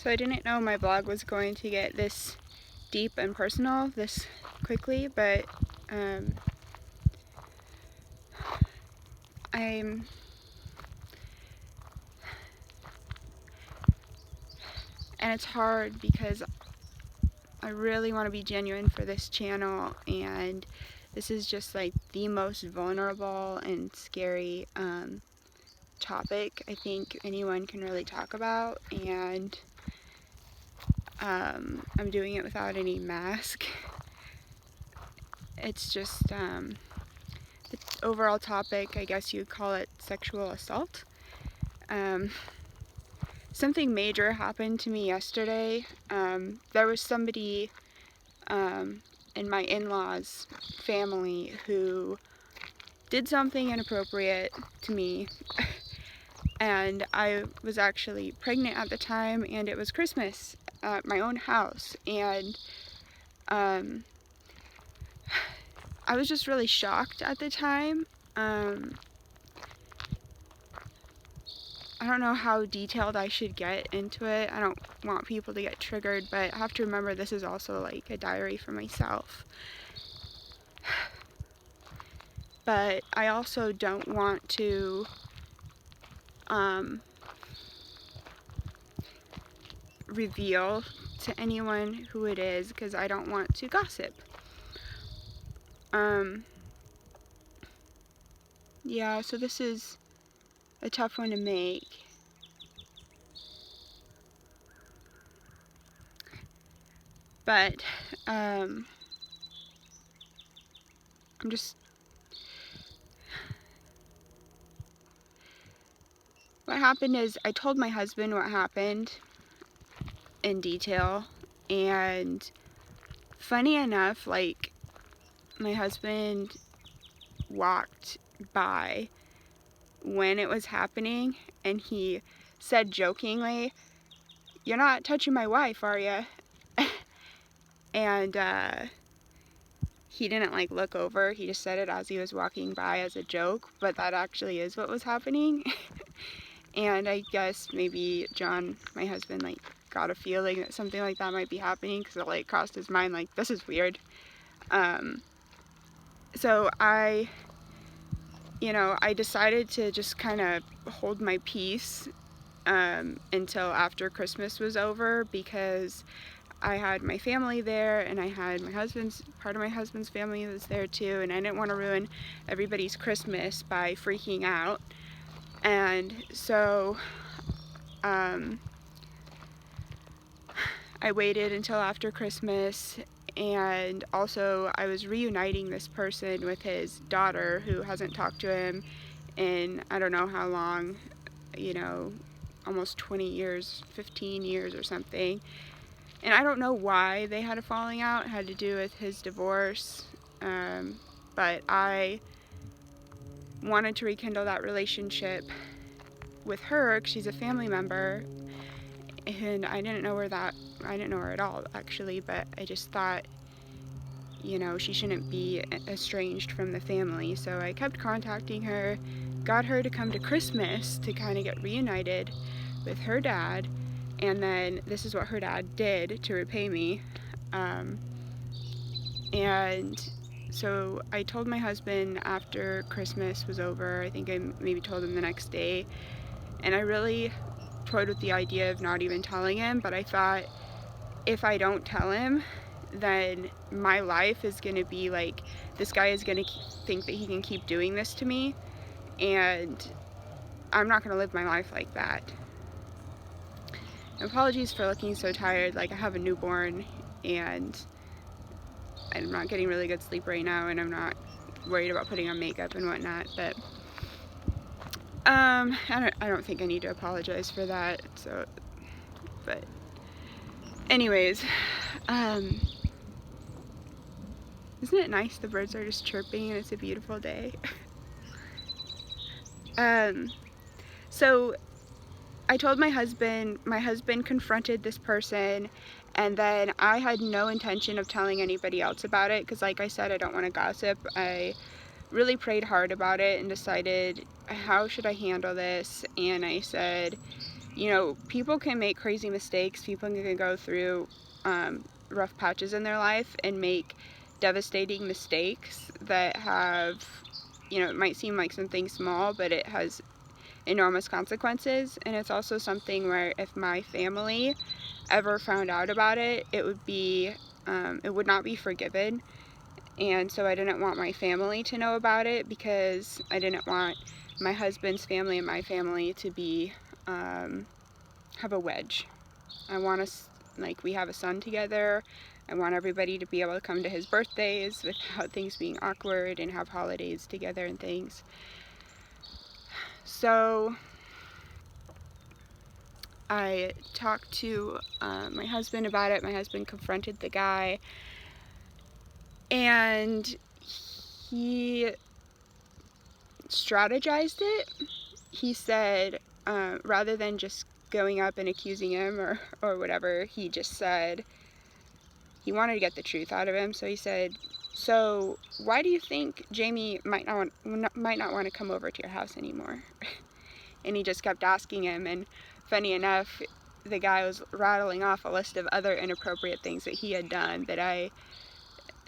So I didn't know my blog was going to get this deep and personal this quickly, but I'm and it's hard because I really want to be genuine for this channel, and this is just like the most vulnerable and scary topic I think anyone can really talk about, and I'm doing it without any mask. It's just the overall topic, I guess you'd call it sexual assault. Something major happened to me yesterday. There was somebody in my in-laws' family who did something inappropriate to me, and I was actually pregnant at the time, and it was Christmas at my own house, and I was just really shocked at the time. I don't know how detailed I should get into it. I don't want people to get triggered, but I have to remember this is also like a diary for myself. But I also don't want to reveal to anyone who it is, because I don't want to gossip. Yeah, so this is a tough one to make. But I'm just, what happened is I told my husband what happened in detail, and funny enough, like, my husband walked by when it was happening, and he said jokingly, "You're not touching my wife, are you?" And he didn't like look over, he just said it as he was walking by as a joke, but that actually is what was happening. And I guess maybe John, my husband, like got a feeling that something like that might be happening, because it like crossed his mind like, this is weird. So I decided to just kind of hold my peace until after Christmas was over, because I had my family there, and I had part of my husband's family was there too, and I didn't want to ruin everybody's Christmas by freaking out. And so I waited until after Christmas, and also I was reuniting this person with his daughter, who hasn't talked to him in I don't know how long, almost 20 years, 15 years or something. And I don't know why they had a falling out. It had to do with his divorce, but I wanted to rekindle that relationship with her because she's a family member, and I didn't know her at all actually, but I just thought, she shouldn't be estranged from the family. So I kept contacting her, got her to come to Christmas to kind of get reunited with her dad, and then this is what her dad did to repay me. And so I told my husband after Christmas was over. I think I maybe told him the next day, and I really toyed with the idea of not even telling him, but I thought, if I don't tell him, then my life is going to be like, this guy is going to think that he can keep doing this to me, and I'm not going to live my life like that. Apologies for looking so tired. Like, I have a newborn, and I'm not getting really good sleep right now, and I'm not worried about putting on makeup and whatnot, but I don't think I need to apologize for that. So, but anyways, isn't it nice the birds are just chirping and it's a beautiful day? So I told my husband confronted this person, and then I had no intention of telling anybody else about it, because like I said, I don't want to gossip. I really prayed hard about it and decided, how should I handle this? And I said, you know, people can make crazy mistakes. People can go through rough patches in their life and make devastating mistakes that have, you know, it might seem like something small, but it has enormous consequences. And it's also something where if my family ever found out about it, it would not be forgiven. And so I didn't want my family to know about it, because I didn't want my husband's family and my family to be have a wedge. I want us, like, we have a son together. I want everybody to be able to come to his birthdays without things being awkward, and have holidays together and things. So I talked to my husband about it. My husband confronted the guy, and he strategized it. He said, rather than just going up and accusing him or whatever, he just said, he wanted to get the truth out of him. So he said, so why do you think Jamie might not want to come over to your house anymore? And he just kept asking him, and funny enough, the guy was rattling off a list of other inappropriate things that he had done that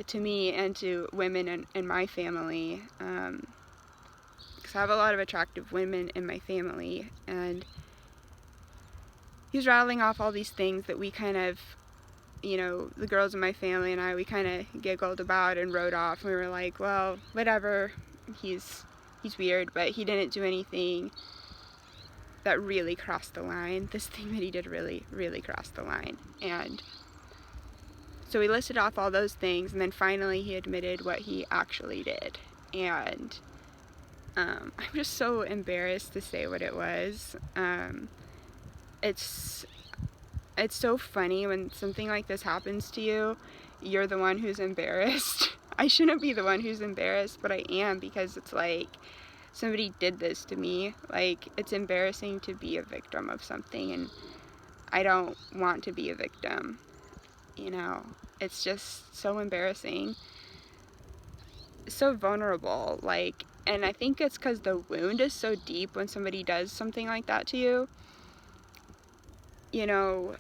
to me and to women in my family, because I have a lot of attractive women in my family, and he was rattling off all these things that we kind of, you know, the girls in my family and I, we kind of giggled about and wrote off. We were like, well, whatever, he's weird, but he didn't do anything that really crossed the line. This thing that he did really, really crossed the line. And so we listed off all those things, and then finally he admitted what he actually did. And I'm just so embarrassed to say what it was. It's so funny when something like this happens to you, you're the one who's embarrassed. I shouldn't be the one who's embarrassed, but I am, because it's like, somebody did this to me. Like, it's embarrassing to be a victim of something, and I don't want to be a victim, you know? It's just so embarrassing. So vulnerable, like, and I think it's because the wound is so deep when somebody does something like that to you. You know,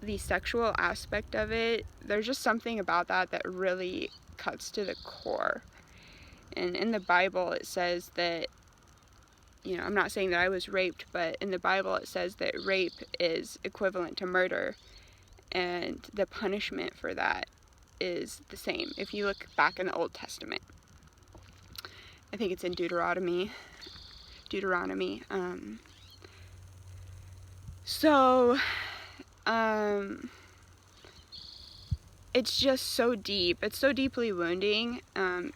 the sexual aspect of it, there's just something about that that really cuts to the core. And in the Bible it says that, you know, I'm not saying that I was raped, but in the Bible it says that rape is equivalent to murder, and the punishment for that is the same. If you look back in the Old Testament, I think it's in Deuteronomy. It's just so deep. It's so deeply wounding,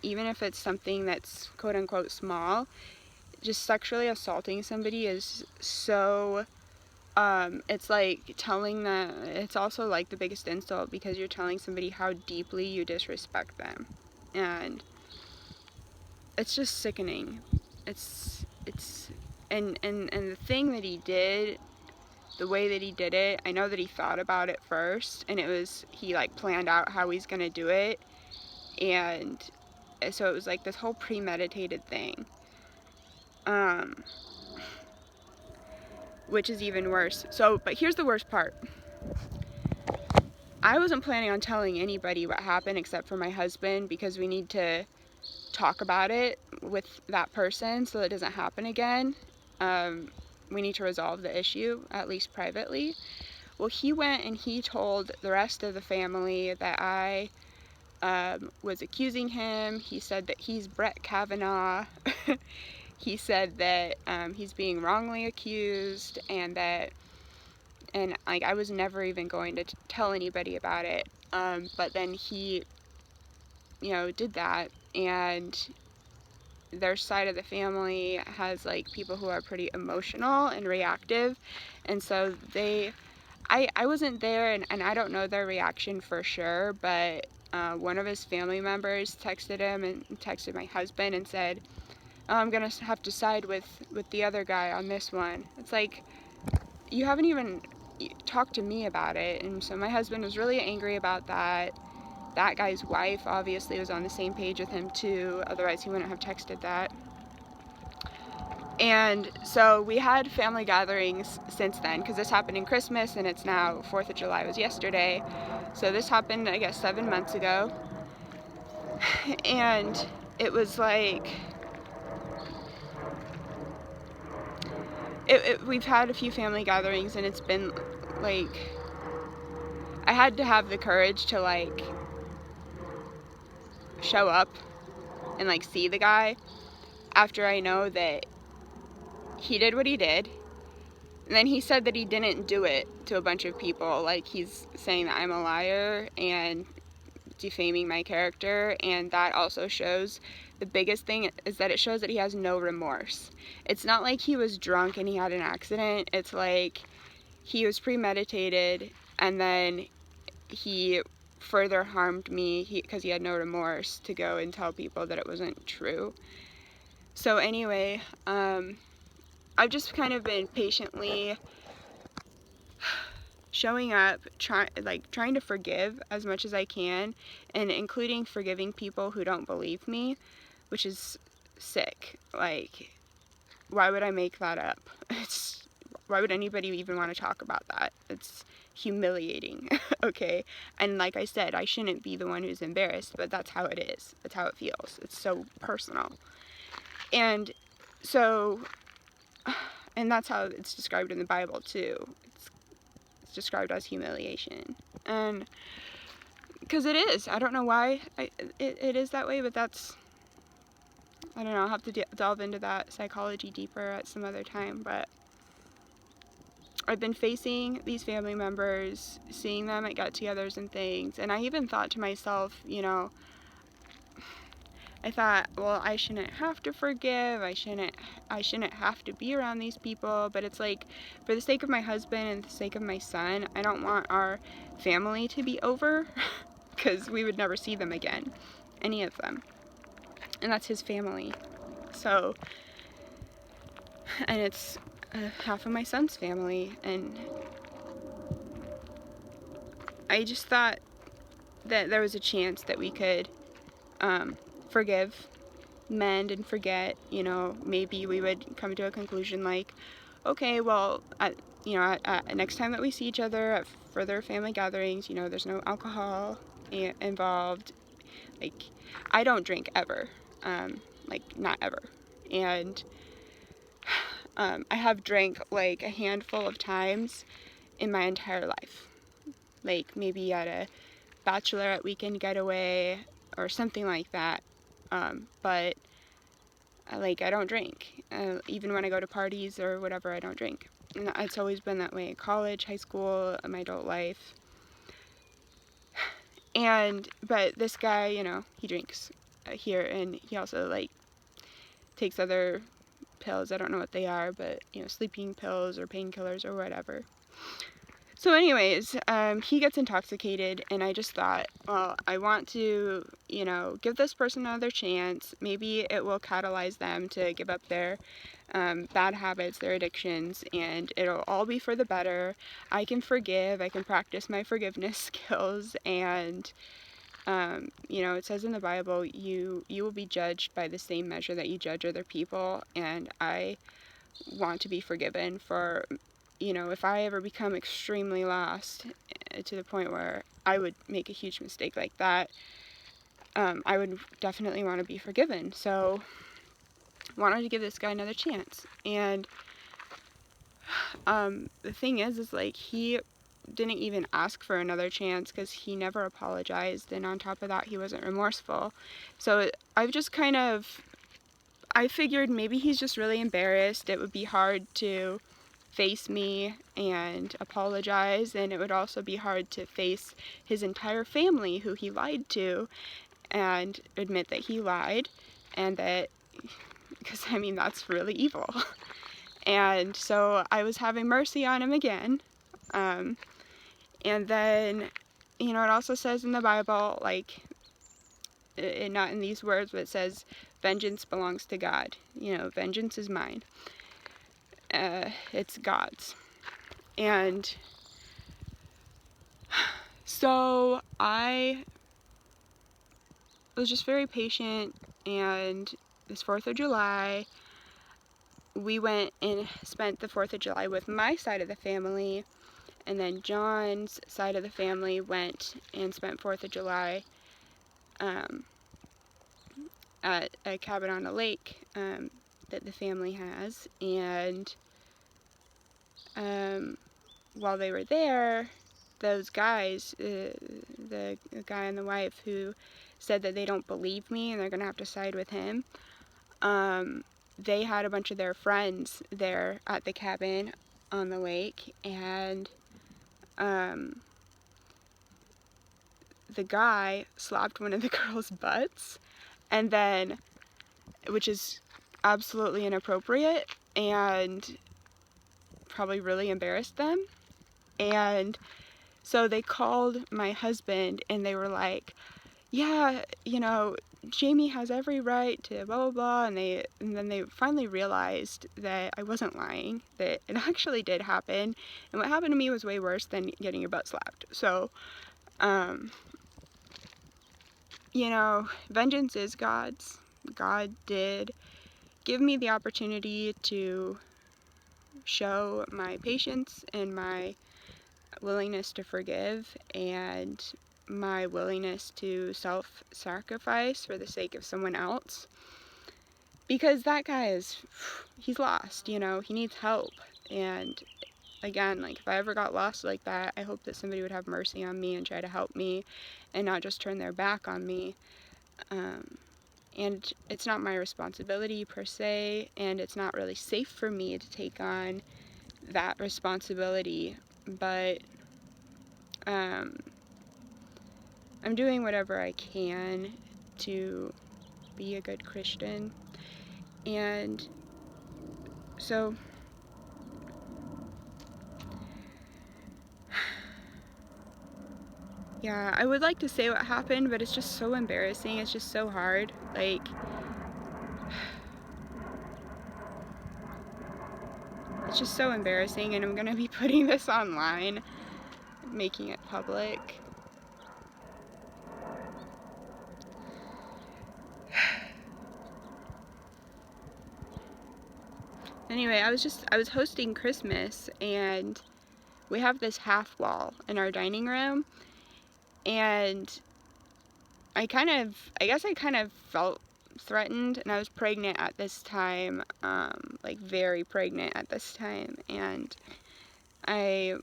even if it's something that's quote-unquote small. Just sexually assaulting somebody is so, it's like it's also like the biggest insult, because you're telling somebody how deeply you disrespect them. And it's just sickening. And the thing that he did, the way that he did it, I know that he thought about it first, and he like planned out how he's gonna do it, and so it was like this whole premeditated thing, which is even worse. But here's the worst part. I wasn't planning on telling anybody what happened except for my husband, because we need to talk about it with that person so that it doesn't happen again. We need to resolve the issue, at least privately. Well, he went and he told the rest of the family that I was accusing him. He said that he's Brett Kavanaugh. He said that he's being wrongly accused, and like, I was never even going to tell anybody about it. But then he, you know, did that, and their side of the family has like people who are pretty emotional and reactive, and so I wasn't there, and I don't know their reaction for sure, but one of his family members texted him and texted my husband and said, oh, I'm gonna have to side with the other guy on this one. It's like, you haven't even talked to me about it. And so my husband was really angry about that. That guy's wife obviously was on the same page with him too, otherwise he wouldn't have texted that. And so we had family gatherings since then, because this happened in Christmas, and it's now 4th of July was yesterday. So this happened, I guess, 7 months ago. And it was like, we've had a few family gatherings, and it's been like, I had to have the courage to like show up and like see the guy after I know that he did what he did. And then he said that he didn't do it to a bunch of people. Like, he's saying that I'm a liar and defaming my character, and that also shows, the biggest thing is that it shows that he has no remorse. It's not like he was drunk and he had an accident. It's like he was premeditated, and then he further harmed me because he had no remorse to go and tell people that it wasn't true. So anyway, I've just kind of been patiently showing up, trying to forgive as much as I can, and including forgiving people who don't believe me, which is sick. Like, why would I make that up? Why would anybody even want to talk about that? It's humiliating, okay? And like I said, I shouldn't be the one who's embarrassed, but that's how it is. That's how it feels. It's so personal. And so, and that's how it's described in the Bible too. It's described as humiliation. And because it is. I don't know why it is that way, but that's, I don't know, I'll have to delve into that psychology deeper at some other time. But I've been facing these family members, seeing them at get-togethers and things, and I even thought to myself, you know, I thought, well, I shouldn't have to forgive, I shouldn't have to be around these people, but it's like, for the sake of my husband and the sake of my son, I don't want our family to be over, because we would never see them again, any of them, and that's his family. So, and it's half of my son's family, and I just thought that there was a chance that we could forgive, mend, and forget. You know, maybe we would come to a conclusion like, okay, well, next time that we see each other at further family gatherings, you know, there's no alcohol involved. Like, I don't drink ever, like, not ever, and I have drank like a handful of times in my entire life, like maybe at a bachelorette weekend getaway or something like that, but like, I don't drink, even when I go to parties or whatever, I don't drink. And it's always been that way in college, high school, my adult life. But this guy, you know, he drinks here, and he also like takes other pills. I don't know what they are, but, you know, sleeping pills or painkillers or whatever. So anyways, he gets intoxicated, and I just thought, well, I want to, you know, give this person another chance. Maybe it will catalyze them to give up their bad habits, their addictions, and it'll all be for the better. I can forgive, I can practice my forgiveness skills, and, you know, it says in the Bible, you will be judged by the same measure that you judge other people, and I want to be forgiven for, you know, if I ever become extremely lost to the point where I would make a huge mistake like that, I would definitely want to be forgiven. So, wanted to give this guy another chance. And the thing is like, he didn't even ask for another chance because he never apologized, and on top of that, he wasn't remorseful. So I've just kind of, I figured maybe he's just really embarrassed. It would be hard to face me and apologize, and it would also be hard to face his entire family who he lied to and admit that he lied, and that, because I mean, that's really evil. And so I was having mercy on him again. And then, you know, it also says in the Bible, like, not in these words, but it says, vengeance belongs to God. You know, vengeance is mine. It's God's. And so I was just very patient, and this 4th of July, we went and spent the 4th of July with my side of the family, and then John's side of the family went and spent 4th of July at a cabin on a lake that the family has. And while they were there, those guys, the guy and the wife who said that they don't believe me and they're gonna have to side with him, they had a bunch of their friends there at the cabin on the lake, and the guy slapped one of the girls' butts, and then, which is absolutely inappropriate and probably really embarrassed them. And so they called my husband and they were like, yeah, you know, Jamie has every right to blah blah blah, and then they finally realized that I wasn't lying, that it actually did happen, and what happened to me was way worse than getting your butt slapped. So you know, vengeance is God's. God did give me the opportunity to show my patience and my willingness to forgive and my willingness to self-sacrifice for the sake of someone else. Because that guy he's lost, you know, he needs help. And again, like, if I ever got lost like that, I hope that somebody would have mercy on me and try to help me and not just turn their back on me. And it's not my responsibility per se, and it's not really safe for me to take on that responsibility, but I'm doing whatever I can to be a good Christian. And so yeah, I would like to say what happened, but it's just so embarrassing. It's just so hard. Like, it's just so embarrassing, and I'm gonna be putting this online, making it public. Anyway, I was hosting Christmas, and we have this half wall in our dining room, and I guess I kind of felt threatened, and I was pregnant at this time, like very pregnant at this time, and I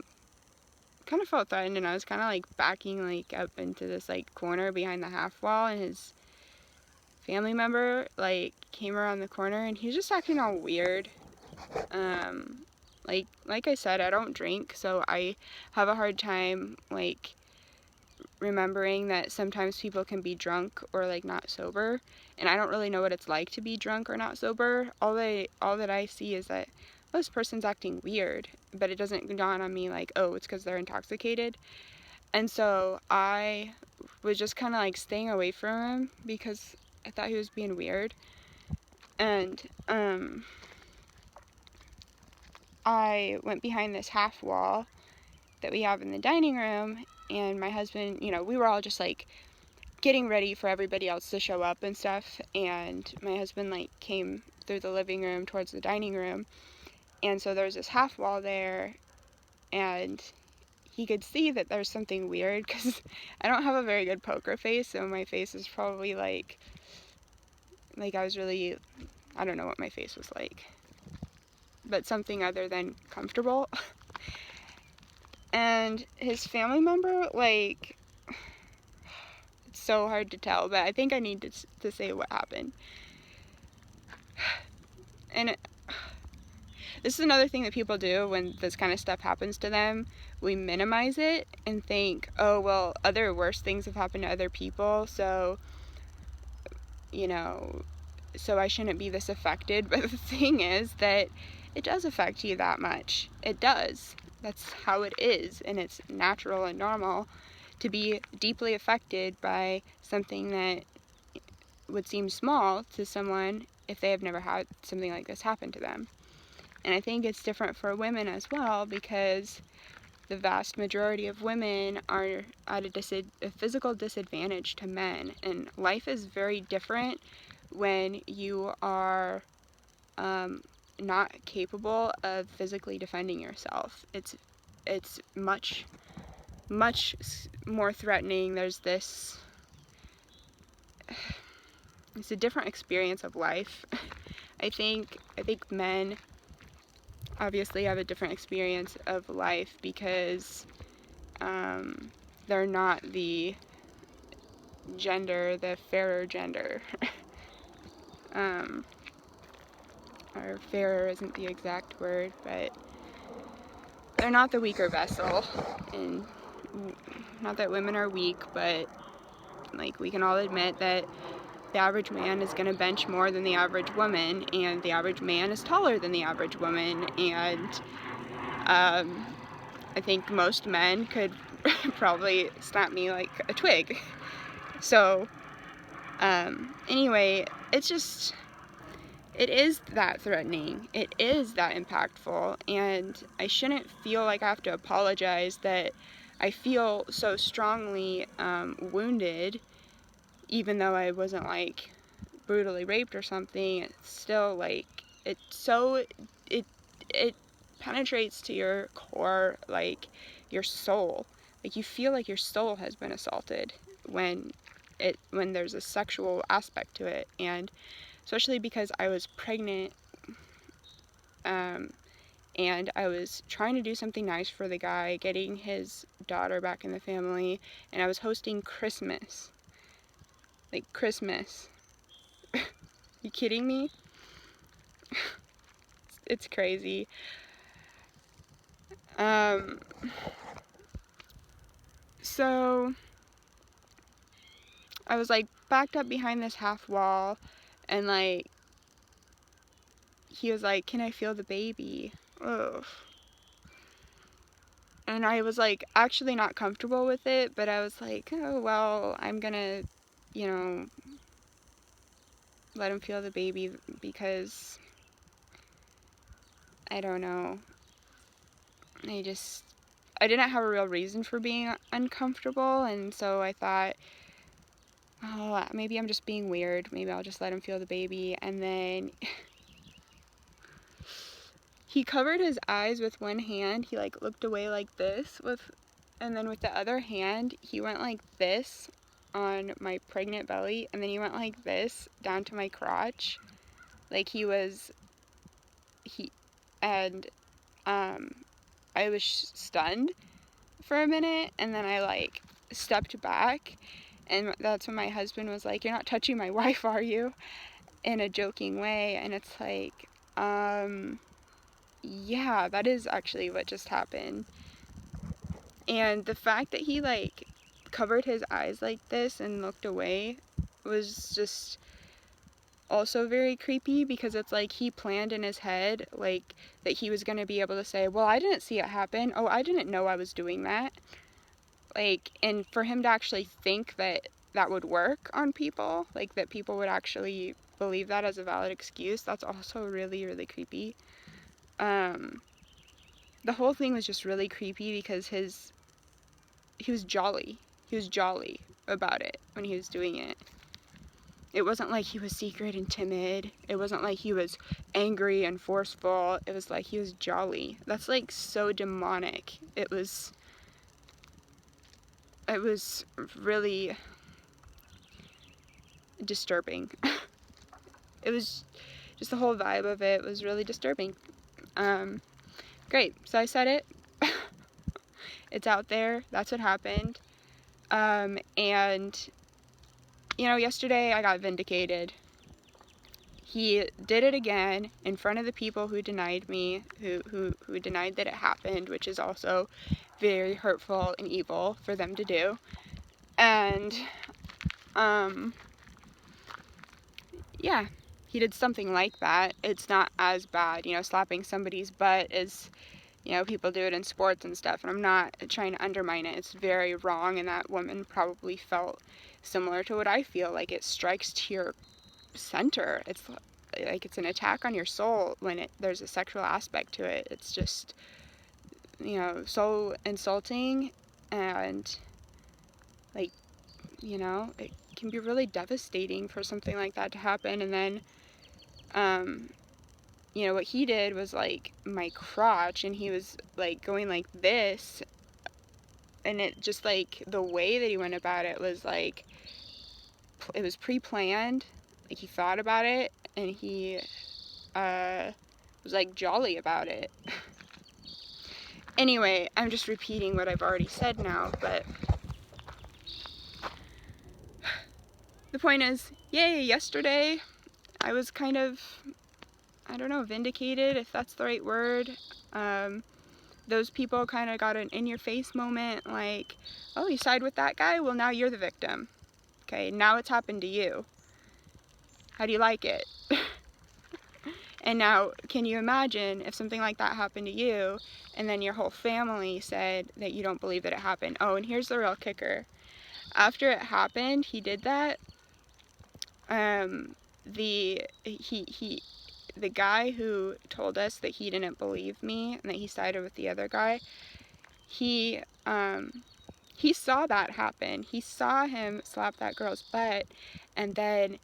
kind of felt threatened, and I was kind of like backing like up into this like corner behind the half wall, and his family member like came around the corner, and he was just acting all weird. Like I said, I don't drink, so I have a hard time like remembering that sometimes people can be drunk or like not sober, and I don't really know what it's like to be drunk or not sober. All that I see is that, oh, this person's acting weird, but it doesn't dawn on me like, oh, it's because they're intoxicated. And so I was just kind of like staying away from him because I thought he was being weird. And I went behind this half wall that we have in the dining room, and my husband, you know, we were all just like getting ready for everybody else to show up and stuff, and my husband like came through the living room towards the dining room, and so there's this half wall there, and he could see that there's something weird because I don't have a very good poker face, so my face is probably like I was really, I don't know what my face was like, but something other than comfortable. And his family member, like, it's so hard to tell, but I think I need to say what happened. And this is another thing that people do when this kind of stuff happens to them. We minimize it and think, oh, well, other worse things have happened to other people, so, you know, so I shouldn't be this affected. But the thing is that it does affect you that much. It does. That's how it is, and it's natural and normal to be deeply affected by something that would seem small to someone if they have never had something like this happen to them. And I think it's different for women as well, because the vast majority of women are at a physical disadvantage to men, and life is very different when you are not capable of physically defending yourself. It's much more threatening. There's this, it's a different experience of life. I think men obviously have a different experience of life because they're not the fairer gender. Or fairer isn't the exact word, but they're not the weaker vessel. And not that women are weak, but like, we can all admit that the average man is going to bench more than the average woman, and the average man is taller than the average woman, and I think most men could probably snap me like a twig. So anyway, it's just, it is that threatening, it is that impactful, and I shouldn't feel like I have to apologize that I feel so strongly wounded, even though I wasn't like brutally raped or something. It's still like, it's so, it penetrates to your core, like your soul. Like, you feel like your soul has been assaulted when there's a sexual aspect to it. And especially because I was pregnant, and I was trying to do something nice for the guy, getting his daughter back in the family, and I was hosting Christmas. Like, Christmas. You kidding me? It's crazy. So I was like backed up behind this half wall, and like, he was like, "Can I feel the baby?" Ugh. And I was like actually not comfortable with it, but I was like, oh well, I'm gonna, you know, let him feel the baby, because I don't know. I didn't have a real reason for being uncomfortable, and so I thought, oh, maybe I'm just being weird. Maybe I'll just let him feel the baby. And then he covered his eyes with one hand. He like looked away like this and then with the other hand, he went like this on my pregnant belly, and then he went like this down to my crotch. Like, and I was stunned for a minute, and then I like stepped back, and that's when my husband was like, "You're not touching my wife, are you?" in a joking way. And it's like, yeah, that is actually what just happened. And the fact that he like covered his eyes like this and looked away was just also very creepy, because it's like he planned in his head like that he was going to be able to say, "Well, I didn't see it happen. Oh, I didn't know I was doing that." Like, and for him to actually think that that would work on people, like that people would actually believe that as a valid excuse, that's also really, really creepy. The whole thing was just really creepy because he was jolly. He was jolly about it when he was doing it. It wasn't like he was secret and timid. It wasn't like he was angry and forceful. It was like he was jolly. That's like so demonic. It was really disturbing. It was just, the whole vibe of it was really disturbing. Great. So I said it. It's out there. That's what happened. And you know, yesterday I got vindicated. He did it again in front of the people who denied me, who denied that it happened, which is also very hurtful and evil for them to do. And yeah, he did something like that. It's not as bad, you know, slapping somebody's butt as, you know, people do it in sports and stuff, and I'm not trying to undermine it. It's very wrong, and that woman probably felt similar to what I feel. Like, it strikes to your center. It's like it's an attack on your soul when there's a sexual aspect to it. It's just, you know, so insulting, and like, you know, it can be really devastating for something like that to happen. And then you know, what he did was like my crotch, and he was like going like this, and it just like the way that he went about it was like it was pre-planned. Like he thought about it, and he was like jolly about it. Anyway, I'm just repeating what I've already said now, but the point is, yay, yesterday I was kind of, I don't know, vindicated, if that's the right word. Those people kind of got an in-your-face moment, like, oh, you side with that guy? Well, now you're the victim. Okay, now it's happened to you. How do you like it? And now, can you imagine if something like that happened to you, and then your whole family said that you don't believe that it happened? Oh, and here's the real kicker. After it happened, he did that. The guy who told us that he didn't believe me and that he sided with the other guy, he saw that happen. He saw him slap that girl's butt, and then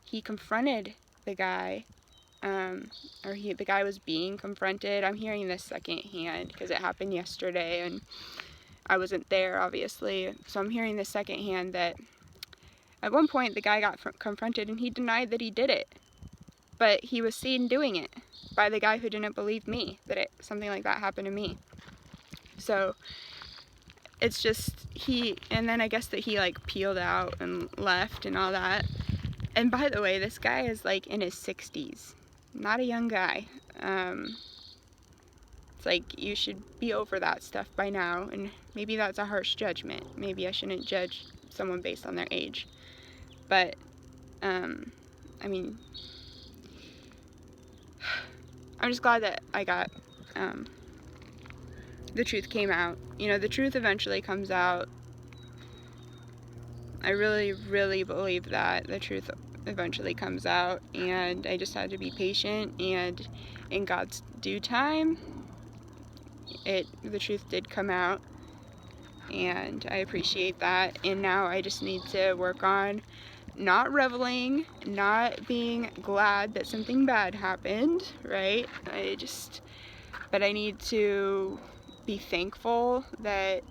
he confronted the guy, the guy was being confronted. I'm hearing this secondhand because it happened yesterday and I wasn't there, obviously. So I'm hearing this secondhand that at one point the guy got confronted and he denied that he did it. But he was seen doing it by the guy who didn't believe me, that something like that happened to me. So it's just and then I guess that he like peeled out and left and all that. And by the way, this guy is like in his 60s, not a young guy. It's like you should be over that stuff by now, and maybe that's a harsh judgment. Maybe I shouldn't judge someone based on their age. But, I mean, I'm just glad that I got, the truth came out. You know, the truth eventually comes out. I really, really believe that the truth eventually comes out, and I just had to be patient, and in God's due time, the truth did come out, and I appreciate that. And now I just need to work on not reveling, not being glad that something bad happened, right? But I need to be thankful that